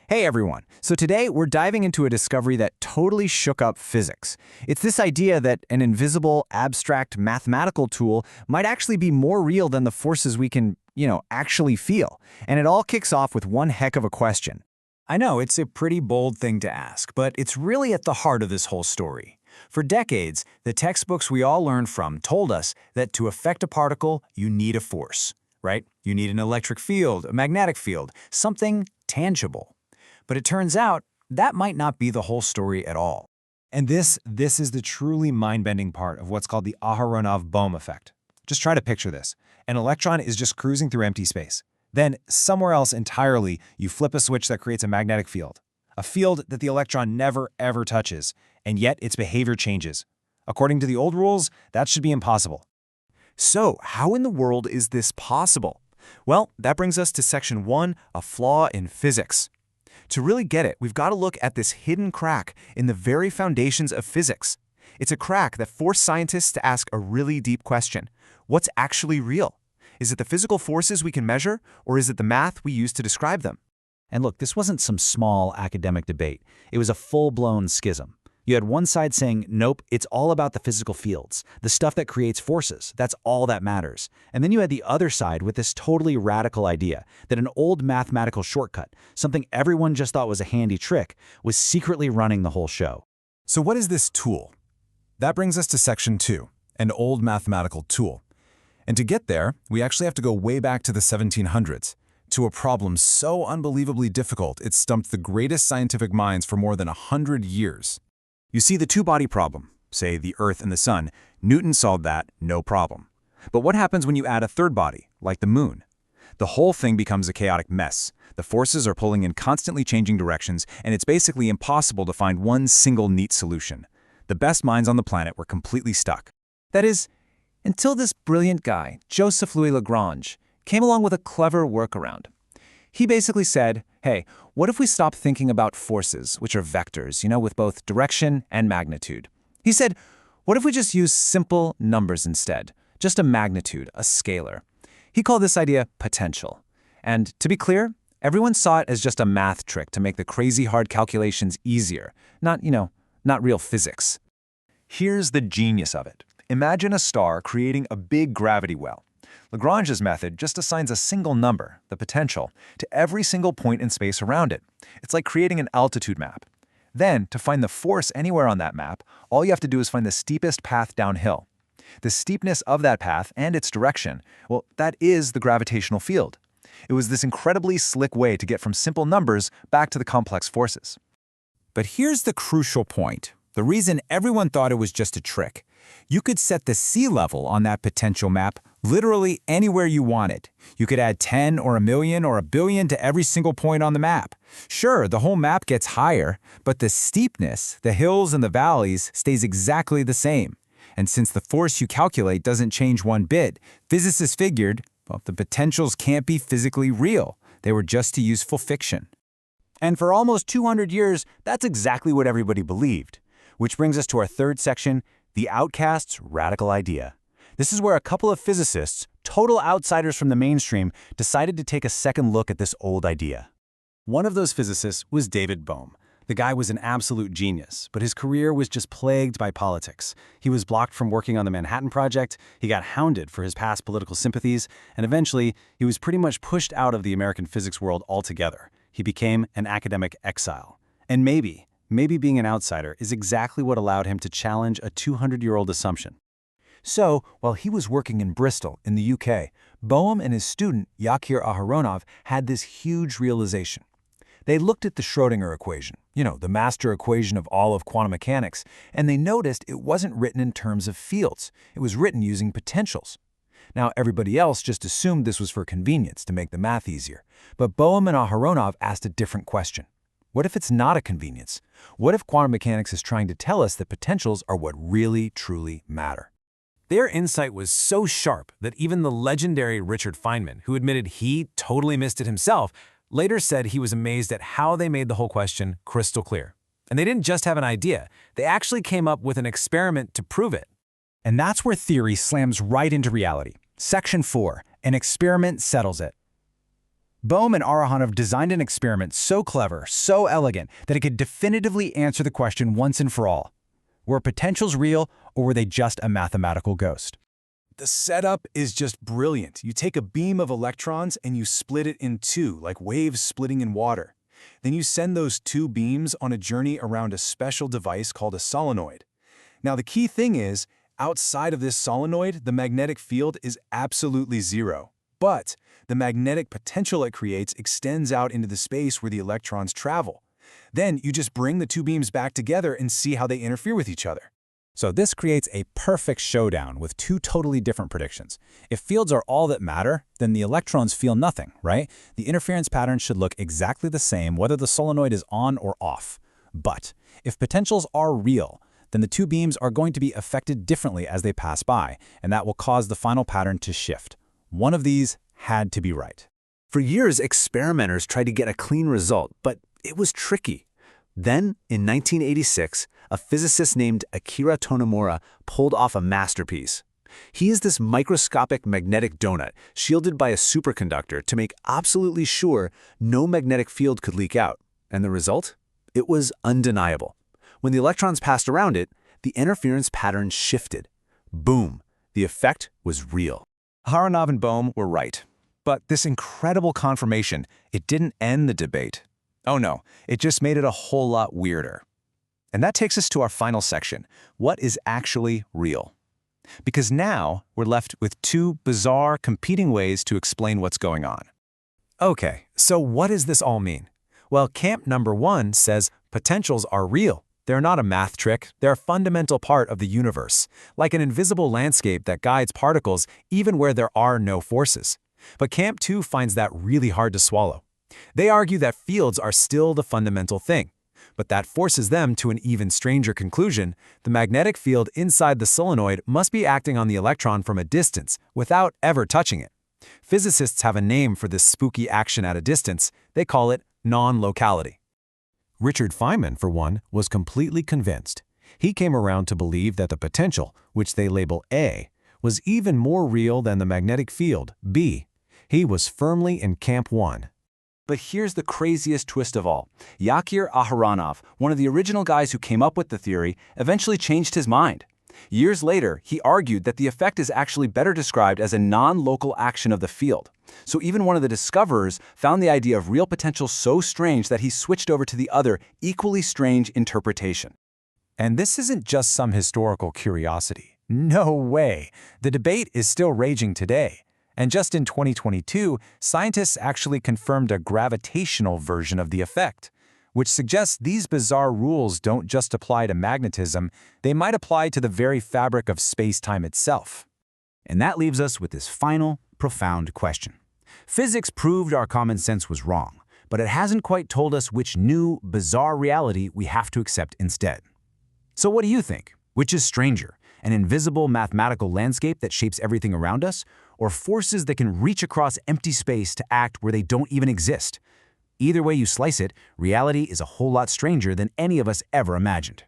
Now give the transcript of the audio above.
Hey everyone! So today we're diving into a discovery that totally shook up physics. It's this idea that an invisible, abstract mathematical tool might actually be more real than the forces we can, actually feel. And it all kicks off with one heck of a question. I know it's a pretty bold thing to ask, but it's really at the heart of this whole story. For decades, the textbooks we all learned from told us that to affect a particle, you need a force, right? You need an electric field, a magnetic field, something tangible. But it turns out that might not be the whole story at all. And this is the truly mind-bending part of what's called the Aharonov-Bohm effect. Just try to picture this. An electron is just cruising through empty space. Then, somewhere else entirely, you flip a switch that creates a magnetic field. A field that the electron never, ever touches, and yet its behavior changes. According to the old rules, that should be impossible. So, how in the world is this possible? Well, that brings us to section 1, a flaw in physics. To really get it, we've got to look at this hidden crack in the very foundations of physics. It's a crack that forced scientists to ask a really deep question. What's actually real? Is it the physical forces we can measure, or is it the math we use to describe them? And look, this wasn't some small academic debate. It was a full-blown schism. You had one side saying, nope, it's all about the physical fields, the stuff that creates forces, that's all that matters. And then you had the other side with this totally radical idea that an old mathematical shortcut, something everyone just thought was a handy trick, was secretly running the whole show. So what is this tool? That brings us to section 2, an old mathematical tool. And to get there, we actually have to go way back to the 1700s, to a problem so unbelievably difficult it stumped the greatest scientific minds for more than 100 years. You see the two-body problem, say the Earth and the Sun, Newton solved that, no problem. But what happens when you add a third body, like the Moon? The whole thing becomes a chaotic mess. The forces are pulling in constantly changing directions, and it's basically impossible to find one single neat solution. The best minds on the planet were completely stuck. That is, until this brilliant guy, Joseph Louis Lagrange, came along with a clever workaround. He basically said, hey, what if we stop thinking about forces, which are vectors, with both direction and magnitude? He said, what if we just use simple numbers instead? Just a magnitude, a scalar. He called this idea potential. And to be clear, everyone saw it as just a math trick to make the crazy hard calculations easier, not real physics. Here's the genius of it. Imagine a star creating a big gravity well. Lagrange's method just assigns a single number, the potential, to every single point in space around it. It's like creating an altitude map. Then, to find the force anywhere on that map, all you have to do is find the steepest path downhill. The steepness of that path and its direction, well, that is the gravitational field. It was this incredibly slick way to get from simple numbers back to the complex forces. But here's the crucial point. The reason everyone thought it was just a trick. You could set the sea level on that potential map literally anywhere you wanted. You could add 10 or a million or a billion to every single point on the map. Sure, the whole map gets higher, but the steepness, the hills and the valleys, stays exactly the same. And since the force you calculate doesn't change one bit, physicists figured, well, the potentials can't be physically real. They were just a useful fiction. And for almost 200 years, that's exactly what everybody believed. Which brings us to our third section, the outcast's radical idea. This is where a couple of physicists, total outsiders from the mainstream, decided to take a second look at this old idea. One of those physicists was David Bohm. The guy was an absolute genius, but his career was just plagued by politics. He was blocked from working on the Manhattan Project, he got hounded for his past political sympathies, and eventually he was pretty much pushed out of the American physics world altogether. He became an academic exile. And maybe being an outsider is exactly what allowed him to challenge a 200-year-old assumption. So, while he was working in Bristol, in the UK, Bohm and his student, Yakir Aharonov, had this huge realization. They looked at the Schrödinger equation, the master equation of all of quantum mechanics, and they noticed it wasn't written in terms of fields. It was written using potentials. Now, everybody else just assumed this was for convenience, to make the math easier. But Bohm and Aharonov asked a different question. What if it's not a convenience? What if quantum mechanics is trying to tell us that potentials are what really, truly matter? Their insight was so sharp that even the legendary Richard Feynman, who admitted he totally missed it himself, later said he was amazed at how they made the whole question crystal clear. And they didn't just have an idea, they actually came up with an experiment to prove it. And that's where theory slams right into reality. Section 4, an experiment settles it. Bohm and Aharonov designed an experiment so clever, so elegant, that it could definitively answer the question once and for all. Were potentials real, or were they just a mathematical ghost? The setup is just brilliant. You take a beam of electrons and you split it in two, like waves splitting in water. Then you send those two beams on a journey around a special device called a solenoid. Now the key thing is, outside of this solenoid, the magnetic field is absolutely zero. But the magnetic potential it creates extends out into the space where the electrons travel. Then you just bring the two beams back together and see how they interfere with each other. So this creates a perfect showdown with two totally different predictions. If fields are all that matter, then the electrons feel nothing, right? The interference pattern should look exactly the same whether the solenoid is on or off. But if potentials are real, then the two beams are going to be affected differently as they pass by, and that will cause the final pattern to shift. One of these had to be right. For years, experimenters tried to get a clean result, but it was tricky. Then, in 1986, a physicist named Akira Tonomura pulled off a masterpiece. He is this microscopic magnetic donut shielded by a superconductor to make absolutely sure no magnetic field could leak out. And the result? It was undeniable. When the electrons passed around it, the interference pattern shifted. Boom! The effect was real. Aharonov and Bohm were right. But this incredible confirmation, it didn't end the debate. Oh no, it just made it a whole lot weirder. And that takes us to our final section. What is actually real? Because now we're left with two bizarre, competing ways to explain what's going on. Okay, so what does this all mean? Well, camp number 1 says potentials are real. They're not a math trick, they're a fundamental part of the universe, like an invisible landscape that guides particles even where there are no forces. But Camp 2 finds that really hard to swallow. They argue that fields are still the fundamental thing, but that forces them to an even stranger conclusion. The magnetic field inside the solenoid must be acting on the electron from a distance without ever touching it. Physicists have a name for this spooky action at a distance. They call it non-locality. Richard Feynman, for one, was completely convinced. He came around to believe that the potential, which they label A, was even more real than the magnetic field, B. He was firmly in Camp 1. But here's the craziest twist of all. Yakir Aharonov, one of the original guys who came up with the theory, eventually changed his mind. Years later, he argued that the effect is actually better described as a non-local action of the field. So even one of the discoverers found the idea of real potential so strange that he switched over to the other, equally strange interpretation. And this isn't just some historical curiosity. No way! The debate is still raging today. And just in 2022, scientists actually confirmed a gravitational version of the effect, which suggests these bizarre rules don't just apply to magnetism, they might apply to the very fabric of space-time itself. And that leaves us with this final, profound question. Physics proved our common sense was wrong, but it hasn't quite told us which new, bizarre reality we have to accept instead. So what do you think? Which is stranger, an invisible mathematical landscape that shapes everything around us, or forces that can reach across empty space to act where they don't even exist? Either way you slice it, reality is a whole lot stranger than any of us ever imagined.